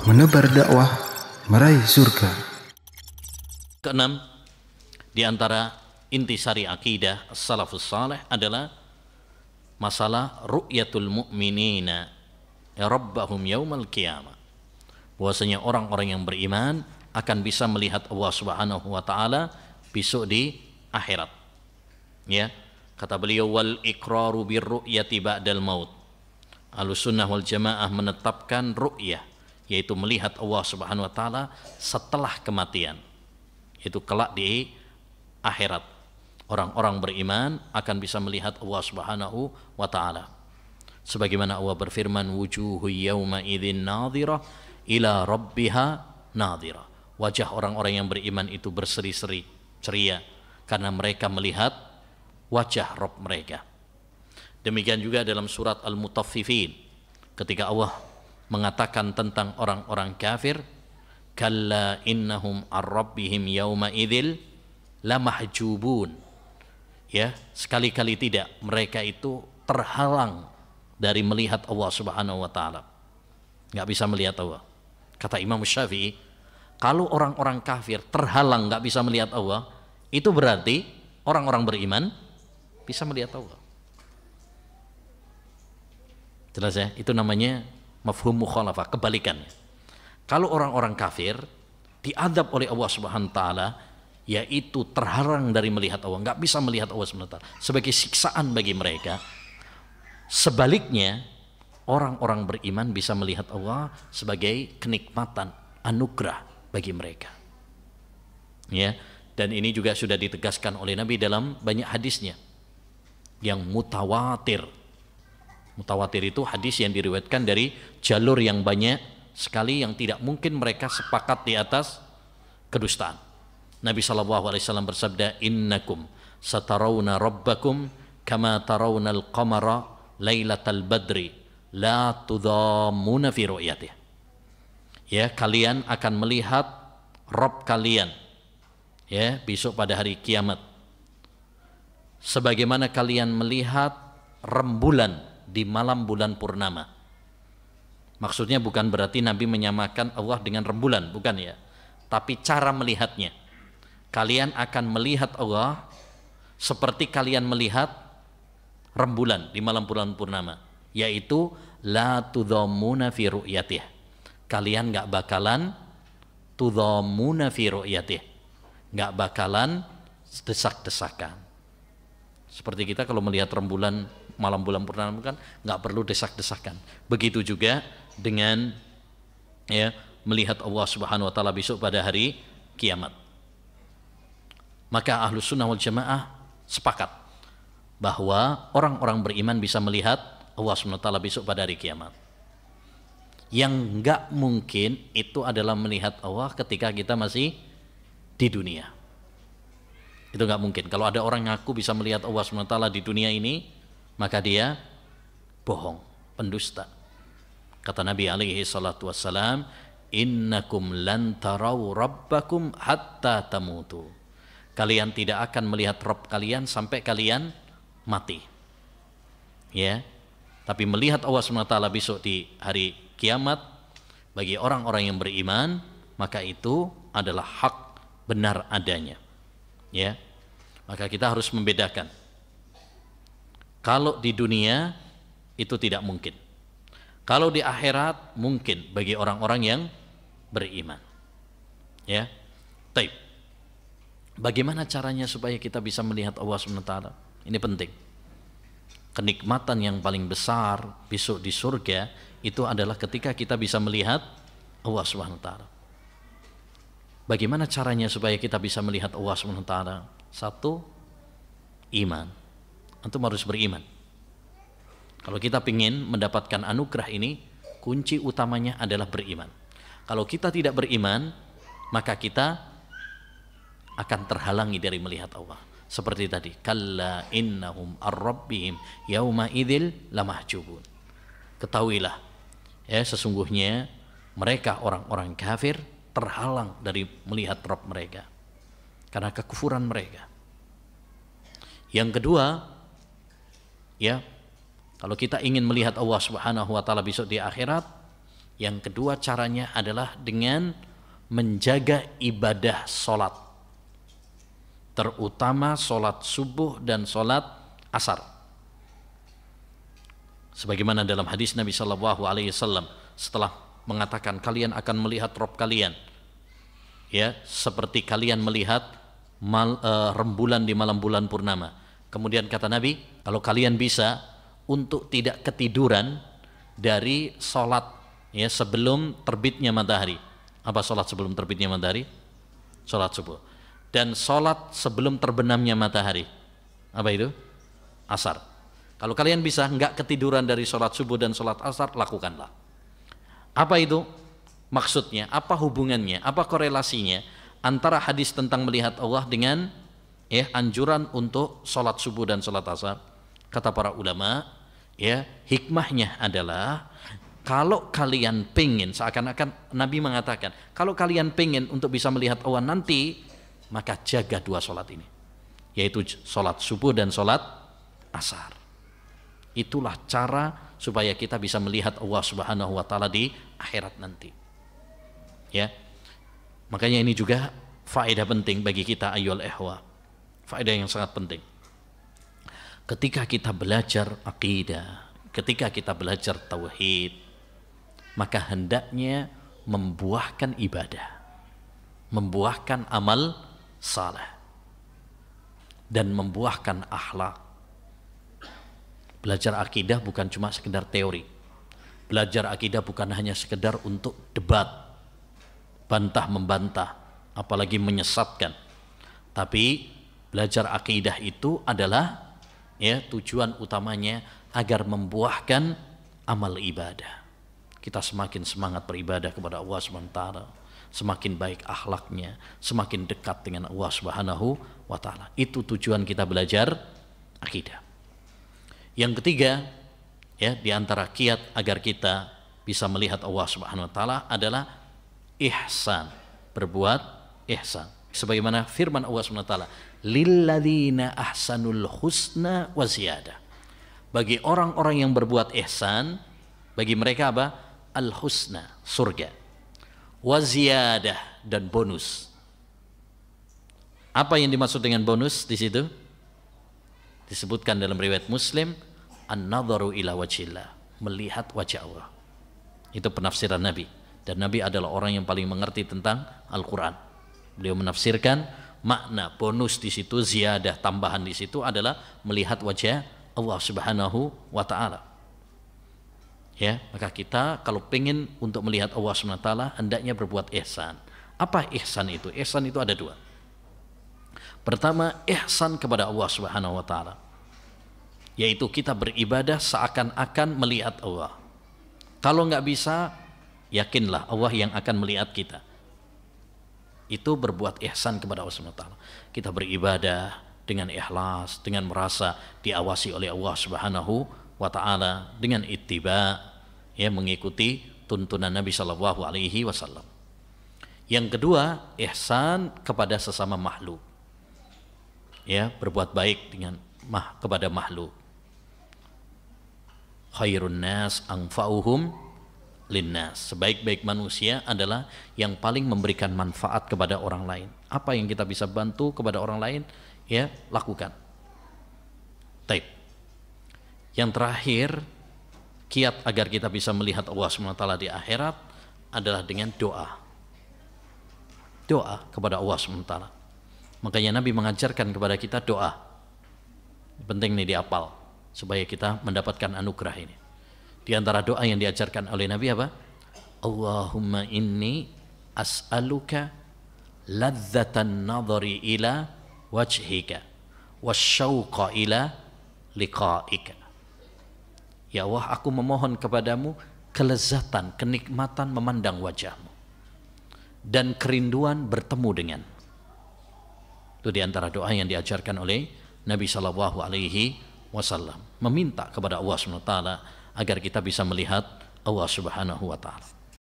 menebar dakwah, meraih surga. Keenam, di antara intisari akidah salafus saleh adalah masalah ru'yatul mu'minina rabbahum yaumal qiyamah. Bahwasanya orang-orang yang beriman akan bisa melihat Allah Subhanahu wa taala besok di akhirat. Ya, kata beliau wal iqraru bir ru'yati ba'dal maut. Ahlussunnah wal Jamaah menetapkan ru'yah, yaitu melihat Allah Subhanahu wa taala setelah kematian. Itu kelak di akhirat. Orang-orang beriman akan bisa melihat Allah Subhanahu wa taala. Sebagaimana Allah berfirman, wujuhu yawma idzin nadhirah ila rabbiha nadhirah. Wajah orang-orang yang beriman itu berseri-seri, ceria karena mereka melihat wajah Rabb mereka. Demikian juga dalam surat Al-Mutaffifin ketika Allah mengatakan tentang orang-orang kafir, kalla innahum ar-rabbihim yawma idzil lamahjubun. Ya, sekali-kali tidak, mereka itu terhalang dari melihat Allah Subhanahu wa taala. Enggak bisa melihat Allah. Kata Imam Syafi'i, kalau orang-orang kafir terhalang enggak bisa melihat Allah, itu berarti orang-orang beriman bisa melihat Allah. Jelas ya? Itu namanya mafhum mukhalafah, kebalikannya. Kalau orang-orang kafir diadab oleh Allah Subhanahu wa taala, yaitu terhalang dari melihat Allah, nggak bisa melihat Allah Subhanahu wa taala sebagai siksaan bagi mereka. Sebaliknya, orang-orang beriman bisa melihat Allah sebagai kenikmatan, anugerah bagi mereka. Ya, dan ini juga sudah ditegaskan oleh Nabi dalam banyak hadisnya yang mutawatir. Mutawatir itu hadis yang diriwayatkan dari jalur yang banyak sekali yang tidak mungkin mereka sepakat di atas kedustaan. Nabi SAW bersabda, innakum satarawna rabbakum kama tarawna al-qamara lailatal badri la tudhammuna fi ru'yatih. Ya, kalian akan melihat Rabb kalian ya besok pada hari kiamat sebagaimana kalian melihat rembulan di malam bulan purnama. Maksudnya bukan berarti Nabi menyamakan Allah dengan rembulan, bukan ya, tapi cara melihatnya. Kalian akan melihat Allah seperti kalian melihat rembulan di malam bulan purnama, yaitu la tudhammuna fi ru'yatih. Kalian enggak bakalan tudhammuna fi ru'yatih, enggak bakalan desak-desakan. Seperti kita kalau melihat rembulan malam bulan purnama kan nggak perlu desak-desakan. Begitu juga dengan ya melihat Allah Subhanahu wa taala besok pada hari kiamat. Maka Ahlussunnah wal Jamaah sepakat bahwa orang-orang beriman bisa melihat Allah Subhanahu wa taala besok pada hari kiamat. Yang nggak mungkin itu adalah melihat Allah ketika kita masih di dunia. Itu nggak mungkin. Kalau ada orang ngaku bisa melihat Allah Subhanahu wa taala di dunia ini, maka dia bohong, pendusta. Kata Nabi alaihi salatu wassalam, innakum lan tarau rabbakum hatta tamutu. Kalian tidak akan melihat Rabb kalian sampai kalian mati. Ya. Tapi melihat Allah Subhanahu wa taala besok di hari kiamat bagi orang-orang yang beriman, maka itu adalah hak benar adanya. Ya. Maka kita harus membedakan. Kalau di dunia itu tidak mungkin. Kalau di akhirat mungkin bagi orang-orang yang beriman. Ya. Baik. Bagaimana caranya supaya kita bisa melihat Allah SWT? Ini penting. Kenikmatan yang paling besar besok di surga itu adalah ketika kita bisa melihat Allah SWT. Bagaimana caranya supaya kita bisa melihat Allah SWT? Satu, iman. Antum harus beriman. Kalau kita ingin mendapatkan anugerah ini, kunci utamanya adalah beriman. Kalau kita tidak beriman, maka kita akan terhalangi dari melihat Allah. Seperti tadi, kalla innahum ar-rabbihim yauma idzil lamahjubun. Ketahuilah, ya sesungguhnya mereka orang-orang kafir terhalang dari melihat Rabb mereka karena kekufuran mereka. Yang kedua, ya, kalau kita ingin melihat Allah Subhanahu wa taala besok di akhirat, Yang kedua caranya adalah dengan menjaga ibadah sholat, terutama sholat subuh dan sholat asar. Sebagaimana dalam hadis Nabi SAW setelah mengatakan kalian akan melihat Rabb kalian, ya, seperti kalian melihat rembulan di malam bulan purnama. Kemudian kata Nabi, kalau kalian bisa untuk tidak ketiduran dari sholat, ya, sebelum terbitnya matahari. Apa sholat sebelum terbitnya matahari? Sholat subuh. Dan sholat sebelum terbenamnya matahari. Apa itu? Asar. Kalau kalian bisa enggak ketiduran dari sholat subuh dan sholat asar, lakukanlah. Apa itu maksudnya? Apa hubungannya? Apa korelasinya antara hadis tentang melihat Allah dengan anjuran untuk sholat subuh dan sholat asar? Kata para ulama, hikmahnya adalah kalau kalian pengen, seakan-akan Nabi mengatakan, kalau kalian pengen untuk bisa melihat Allah nanti, maka jaga dua sholat ini, yaitu sholat subuh dan sholat asar. Itulah cara supaya kita bisa melihat Allah Subhanahu wa Ta'ala di akhirat nanti. Ya, makanya ini juga faedah penting bagi kita ayyuhal ikhwah, faedah yang sangat penting. Ketika kita belajar akidah, ketika kita belajar tauhid, maka hendaknya membuahkan ibadah, membuahkan amal saleh, dan membuahkan akhlak. Belajar akidah bukan cuma sekedar teori. Belajar akidah bukan hanya sekedar untuk debat, bantah membantah, apalagi menyesatkan. Tapi belajar akidah itu adalah tujuan utamanya agar membuahkan amal ibadah. Kita semakin semangat beribadah kepada Allah SWT, semakin baik akhlaknya, semakin dekat dengan Allah Subhanahu wa Ta'ala. Itu tujuan kita belajar akidah. Yang ketiga, di antara kiat agar kita bisa melihat Allah Subhanahu wa Ta'ala adalah ihsan, berbuat ihsan. Sebagaimana firman Allah Subhanahu wa Ta'ala, lilladzina ahsanul husna wa ziyadah. Bagi orang-orang yang berbuat ihsan, bagi mereka apa? Al-husna, surga. Wa ziyadah, dan bonus. Apa yang dimaksud dengan bonus di situ? Disebutkan dalam riwayat Muslim, an-nadharu ila wajhillah, melihat wajah Allah. Itu penafsiran Nabi, dan Nabi adalah orang yang paling mengerti tentang Al-Qur'an. Beliau menafsirkan makna bonus di situ, ziyadah, tambahan di situ adalah melihat wajah Allah Subhanahu wa Ta'ala. Ya, maka kita kalau pengen untuk melihat Allah Subhanahu wa Ta'ala hendaknya berbuat ihsan. Apa ihsan itu? Ihsan itu ada dua. Pertama, ihsan kepada Allah Subhanahu wa Ta'ala, yaitu kita beribadah seakan-akan melihat Allah. Kalau nggak bisa, yakinlah Allah yang akan melihat kita. Itu berbuat ihsan kepada Allah Subhanahu wa Ta'ala. Kita beribadah dengan ikhlas, dengan merasa diawasi oleh Allah Subhanahu wa Ta'ala, dengan ittiba, mengikuti tuntunan Nabi Shallallahu Alaihi Wasallam. Yang kedua, ihsan kepada sesama makhluk, berbuat baik dengan kepada makhluk. Khairun nas anfa'uhum linnas, sebaik-baik manusia adalah yang paling memberikan manfaat kepada orang lain. Apa yang kita bisa bantu kepada orang lain, lakukan. Taib. Yang terakhir, kiat agar kita bisa melihat Allah SWT di akhirat adalah dengan doa. Doa kepada Allah SWT. Makanya Nabi mengajarkan kepada kita doa. Penting nih dihafal supaya kita mendapatkan anugerah ini. Di antara doa yang diajarkan oleh Nabi apa? Allahumma inni as'aluka ladzatan nadhari ila wajhika wasyauqa ila liqa'ika. Ya Allah, aku memohon kepadamu kelezatan, kenikmatan memandang wajahmu dan kerinduan bertemu dengan. Itu di antara doa yang diajarkan oleh Nabi Shallallahu Alaihi Wasallam, meminta kepada Allah Subhanahu wa Ta'ala agar kita bisa melihat Allah Subhanahu wa Ta'ala.